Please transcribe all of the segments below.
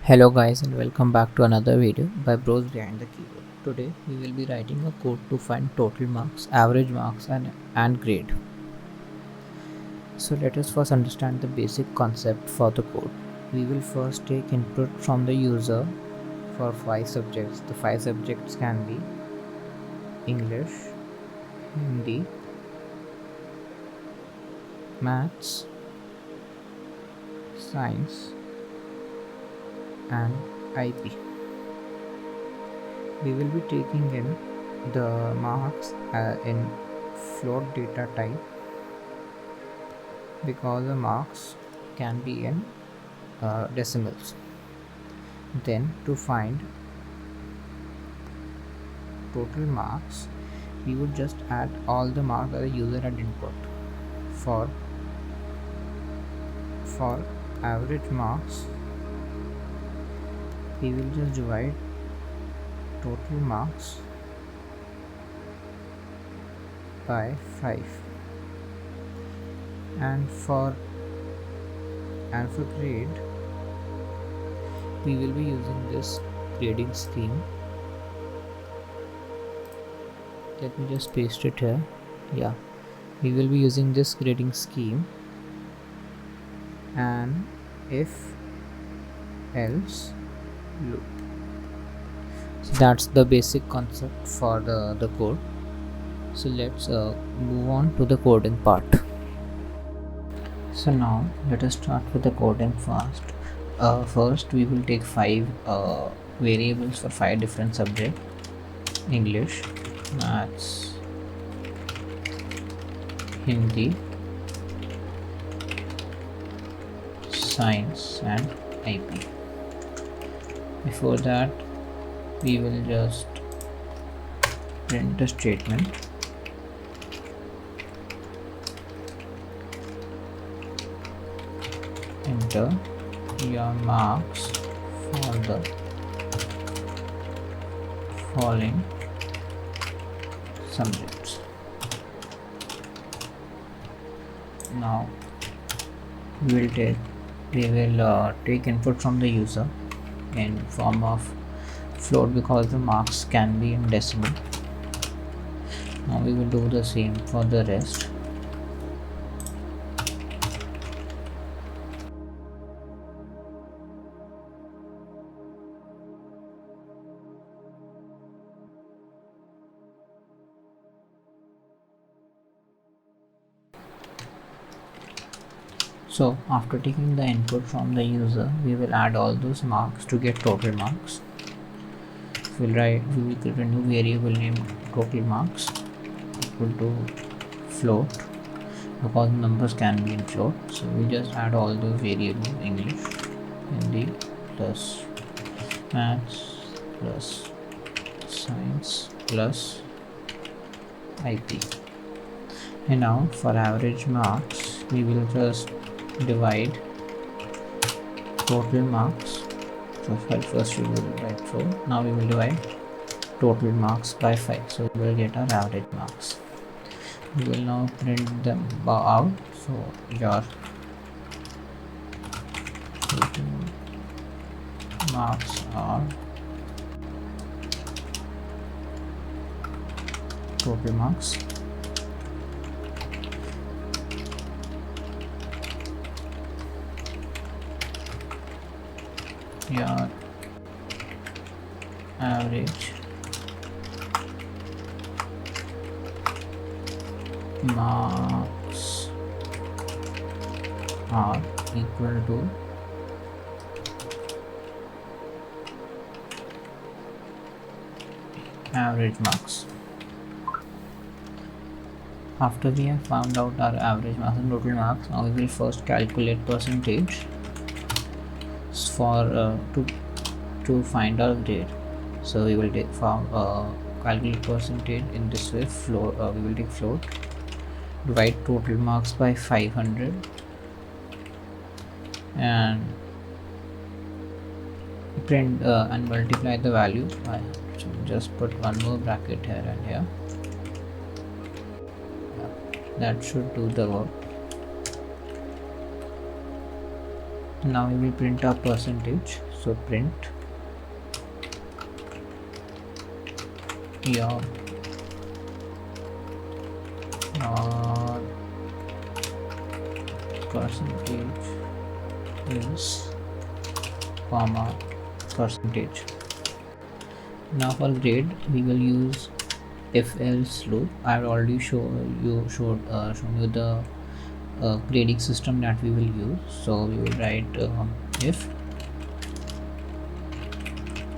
Hello guys and welcome back to another video by Bros Behind the Keyboard. Today we will be writing a code to find total marks, average marks and grade. So let us first understand the basic concept for the code. We will first take input from the user for 5 subjects. The 5 subjects can be English, Hindi, Maths, Science and IP. We will be taking in the marks in float data type because the marks can be in decimals. Then to find total marks, we would just add all the marks that the user had input. For average marks, we will just divide total marks by 5, and for grade we will be using this grading scheme. Let me just paste it here. We will be using this grading scheme, and if else loop. So that's the basic concept for the code. So let's move on to the coding part. So now let us start with the coding first. First we will take 5 variables for 5 different subjects: English, Maths, Hindi, Science and IP. Before that we will just print a statement enter your marks for the following subjects. Now we will take input from the user in form of float because the marks can be in decimal. Now we will do the same for the rest. So after taking the input from the user, we will add all those marks to get total marks. We will create a new variable named total marks equal to float because numbers can be in float. So we just add all those variables: English, Hindi plus Maths plus Science plus IP. And now for average marks, we will just divide total marks. So first we will write 4. Now we will divide total marks by 5. So we will get our average marks. We will now print them out. So your total marks are total marks your average marks are equal to average marks. After we have found out our average marks and total marks, now we will first calculate percentage for to find our grade. So we will take calculate percentage in this way. We will take float, divide total marks by 500 and print and multiply the value by, so just put one more bracket here and here. That should do the work. Now we will print our percentage. So print your percentage is comma percentage. Now for grade we will use if else loop. I have already shown you the grading system that we will use. So we will write if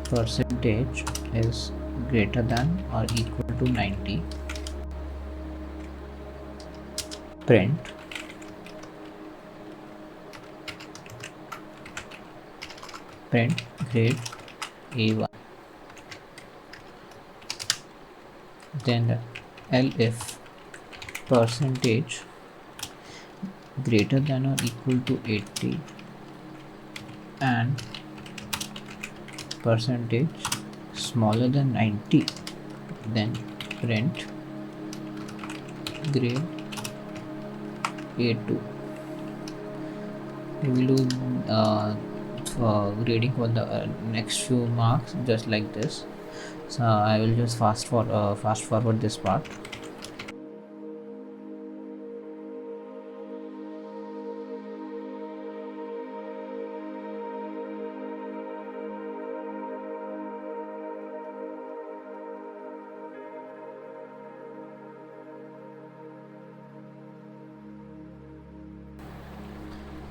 percentage is greater than or equal to 90, print grade A1. Then if percentage greater than or equal to 80 and percentage smaller than 90, then print grade A2. We will do grading for the next few marks just like this. So I will just fast forward this part.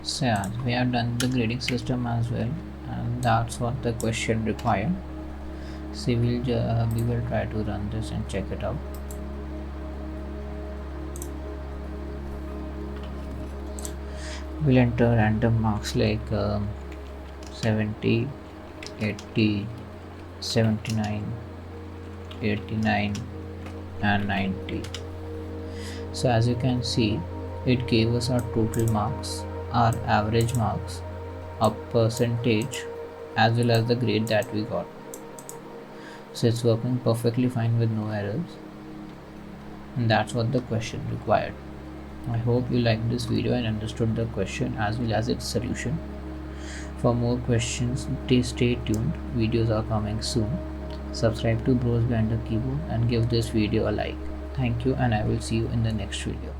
So yeah, we have done the grading system as well, and that's what the question required. So we will try to run this and check it out. We'll enter random marks like 70, 80, 79, 89 and 90. So as you can see, it gave us our total marks, our average marks, a percentage, as well as the grade that we got. So it's working perfectly fine with no errors, and that's what the question required. I hope you liked this video and understood the question as well as its solution. For more questions, stay tuned. Videos are coming soon. Subscribe to Bros Behind the Keyboard and give this video a like. Thank you, and I will see you in the next video.